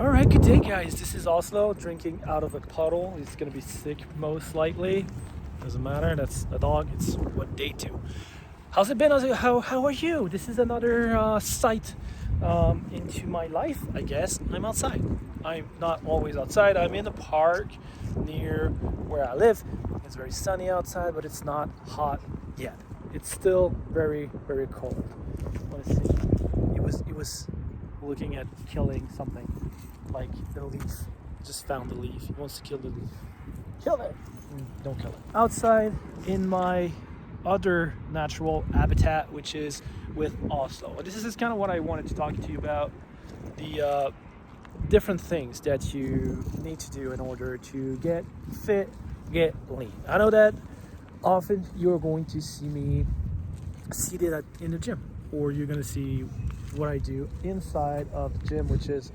Alright, good day guys. This is Oslo drinking out of a puddle. He's gonna be sick most likely. Doesn't matter, that's a dog. It's what, day 2. How's it been? How are you? This is another sight into my life, I guess. I'm outside. I'm not always outside. I'm in the park near where I live. It's very sunny outside, but it's not hot yet. It's still very, very cold. Let's see. It was looking at killing something, like the leaf. Just found the leaf. He wants to kill the leaf. Kill it! Don't kill it. Outside in my other natural habitat, which is with Oslo. This is kind of what I wanted to talk to you about. The different things that you need to do in order to get fit, get lean. I know that often you're going to see me seated in the gym, or you're going to see what I do inside of the gym, which is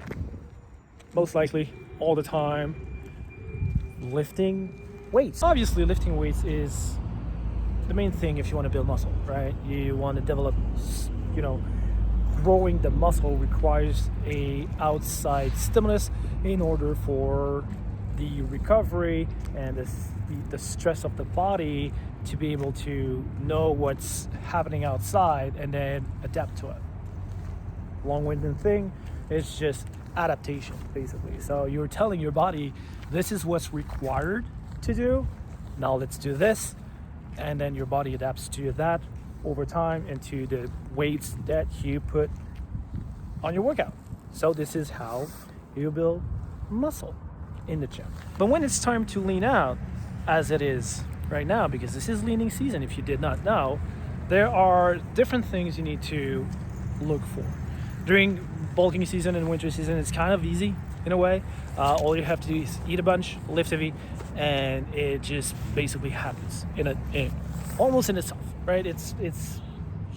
most likely all the time lifting weights. Obviously, lifting weights is the main thing if you want to build muscle, right? You want to develop, growing the muscle requires a outside stimulus in order for the recovery and the stress of the body to be able to know what's happening outside and then adapt to it. Long-winded thing is just adaptation, basically. So you're telling your body, this is what's required to do, now let's do this, and then your body adapts to that over time and to the weights that you put on your workout. So this is how you build muscle in the gym. But when it's time to lean out, as it is right now, because this is leaning season, if you did not know, there are different things you need to look for. During bulking season and winter season, it's kind of easy in a way. All you have to do is eat a bunch, lift heavy, and it just basically happens almost in itself, right? It's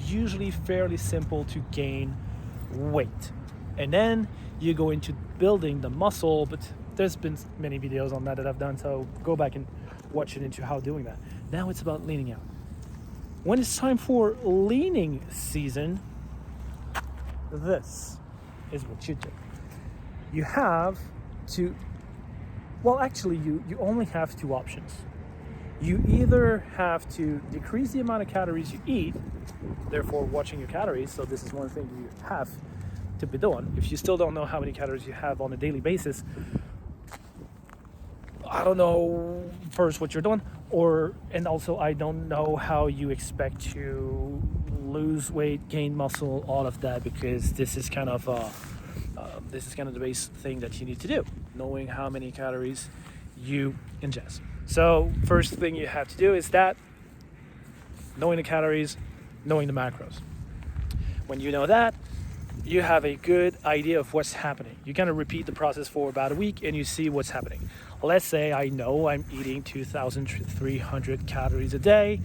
usually fairly simple to gain weight, and then you go into building the muscle. But there's been many videos on that I've done, so go back and watch it into how doing that. Now it's about leaning out. When it's time for leaning season, this is what you do. You have to, you only have 2 options. You either have to decrease the amount of calories you eat, therefore watching your calories. So this is one thing you have to be doing. If you still don't know how many calories you have on a daily basis, I don't know first what you're doing, and also I don't know how you expect to lose weight, gain muscle, all of that, because this is kind of the base thing that you need to do, knowing how many calories you ingest. So first thing you have to do is that, knowing the calories, knowing the macros. When you know that, you have a good idea of what's happening. You kind of repeat the process for about a week and you see what's happening. Let's say I know I'm eating 2,300 calories a day,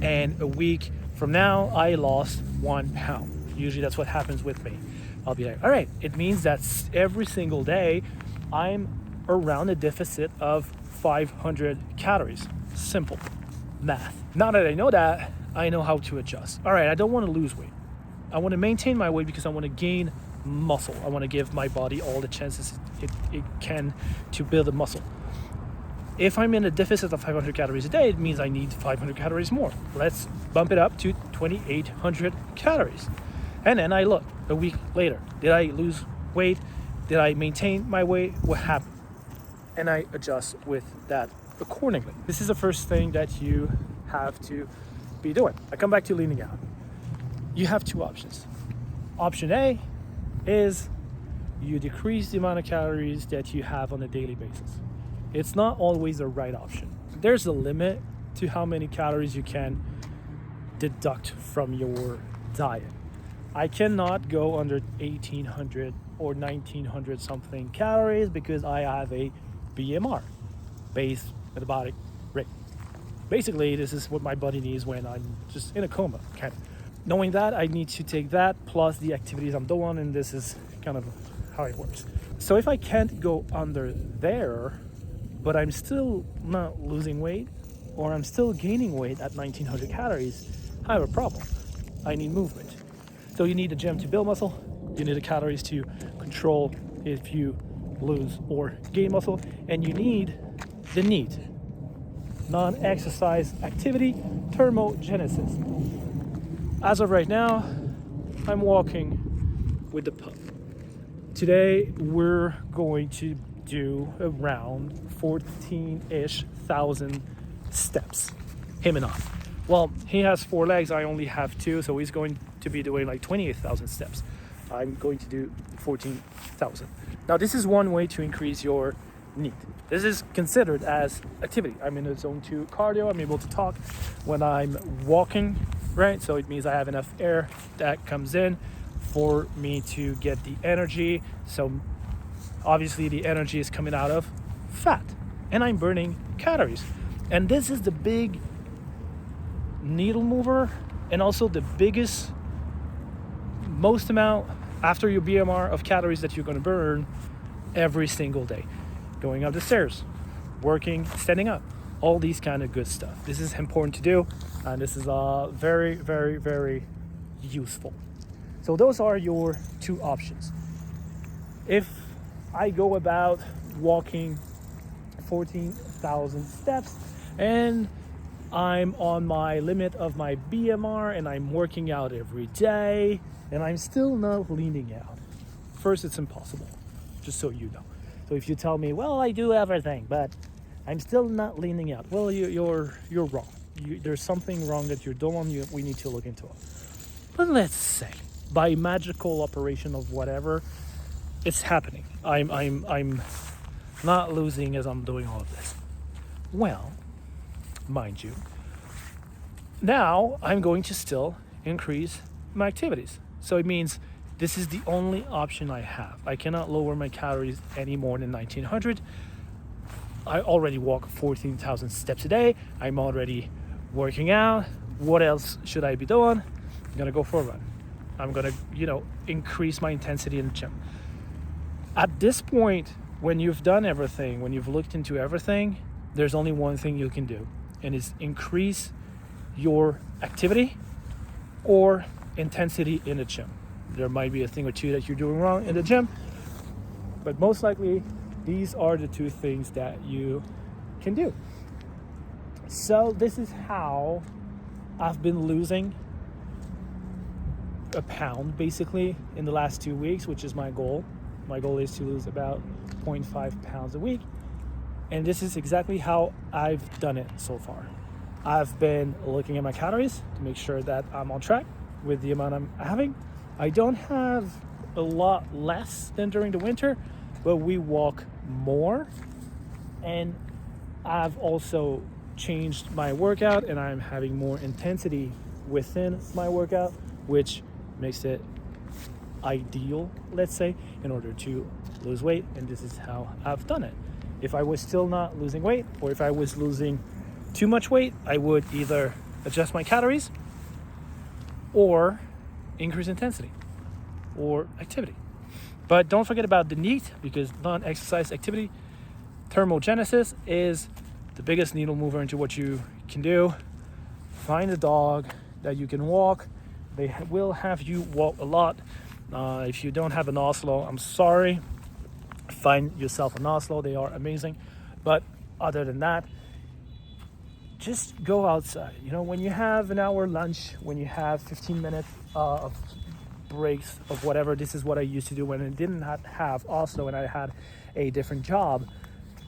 and a week from now I lost 1 pound. Usually that's what happens with me. I'll be like, all right, it means that every single day I'm around a deficit of 500 calories. Simple math. Now that I know that, I know how to adjust. All right, I don't want to lose weight. I want to maintain my weight because I want to gain muscle. I want to give my body all the chances it can to build a muscle. If I'm in a deficit of 500 calories a day, it means I need 500 calories more. Let's bump it up to 2,800 calories. And then I look a week later. Did I lose weight? Did I maintain my weight? What happened? And I adjust with that accordingly. This is the first thing that you have to be doing. I come back to leaning out. You have 2 options. Option A is you decrease the amount of calories that you have on a daily basis. It's not always the right option. There's a limit to how many calories you can deduct from your diet. I cannot go under 1,800 or 1,900 something calories because I have a BMR, base metabolic rate. Basically, this is what my body needs when I'm just in a coma, kind of. Knowing that, I need to take that plus the activities I'm doing, and this is kind of how it works. So if I can't go under there, but I'm still not losing weight, or I'm still gaining weight at 1,900 calories, I have a problem. I need movement. So you need the gym to build muscle, you need the calories to control if you lose or gain muscle, and you need the NEAT, non-exercise activity thermogenesis. As of right now, I'm walking with the pup. Today we're going to do around 14-ish thousand steps, him and I. Well, he has 4 legs, I only have 2, so he's going to be doing like 28,000 steps. I'm going to do 14,000. Now this is one way to increase your NEAT. This is considered as activity. I'm in a zone 2 cardio. I'm able to talk when I'm walking, right? So it means I have enough air that comes in for me to get the energy. So obviously the energy is coming out of fat and I'm burning calories. And this is the big needle mover and also the biggest, most amount after your BMR of calories that you're going to burn every single day. Going up the stairs, working, standing up, all these kind of good stuff. This is important to do, and this is very, very, very useful. So those are your 2 options. If I go about walking 14,000 steps and I'm on my limit of my BMR and I'm working out every day and I'm still not leaning out, first, it's impossible, just so you know. So if you tell me, well, I do everything, but I'm still not leaning out, well, you're wrong. There's something wrong that you're doing. We need to look into it. But let's say by magical operation of whatever, it's happening. I'm not losing as I'm doing all of this. Well, mind you, now I'm going to still increase my activities. So it means this is the only option I have. I cannot lower my calories any more than 1900. I already walk 14,000 steps a day. I'm already working out. What else should I be doing? I'm gonna go for a run. I'm gonna, increase my intensity in the gym. At this point, when you've done everything, when you've looked into everything, there's only one thing you can do, and it's increase your activity or intensity in the gym. There might be a thing or two that you're doing wrong in the gym, but most likely these are the 2 things that you can do. So this is how I've been losing a pound basically in the last 2 weeks, which is my goal. My goal is to lose about 0.5 pounds a week. And this is exactly how I've done it so far. I've been looking at my calories to make sure that I'm on track with the amount I'm having. I don't have a lot less than during the winter, but we walk more. And I've also changed my workout and I'm having more intensity within my workout, which makes it ideal, let's say, in order to lose weight. And this is how I've done it. If I was still not losing weight, or if I was losing too much weight, I would either adjust my calories or increase intensity or activity. But don't forget about the NEAT, because non-exercise activity thermogenesis is the biggest needle mover into what you can do. Find a dog that you can walk. They will have you walk a lot. If you don't have an Oslo, I'm sorry. Find yourself an Oslo. They are amazing. But other than that, just go outside. When you have an hour lunch, when you have 15 minutes of breaks of whatever, this is what I used to do when I didn't have Oslo and I had a different job.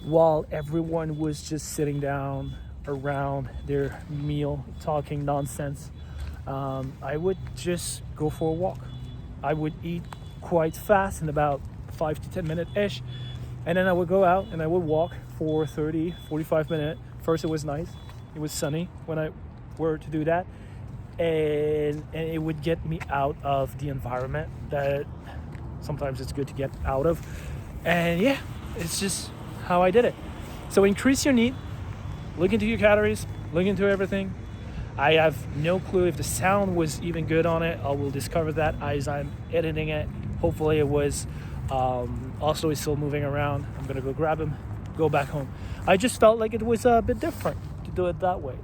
While everyone was just sitting down around their meal, talking nonsense, I would just go for a walk. I would eat quite fast in about 5 to 10 minutes-ish. And then I would go out and I would walk for 30, 45 minutes. First, it was nice. It was sunny when I were to do that. And it would get me out of the environment that sometimes it's good to get out of. And yeah, it's just how I did it. So increase your NEAT, look into your calories, look into everything. I have no clue if the sound was even good on it. I will discover that as I'm editing it. Hopefully it was. Also, he's still moving around. I'm gonna go grab him, go back home. I just felt like it was a bit different to do it that way.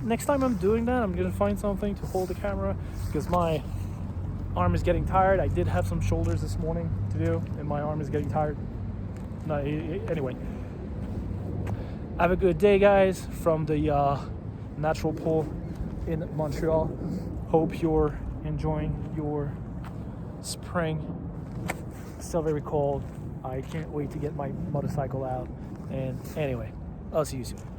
Next time I'm doing that, I'm gonna find something to hold the camera, because my arm is getting tired. I did have some shoulders this morning to do, and my arm is getting tired. No, anyway, have a good day, guys, from the natural pool in Montreal. Hope you're enjoying your spring. Still very cold. I can't wait to get my motorcycle out. And anyway, I'll see you soon.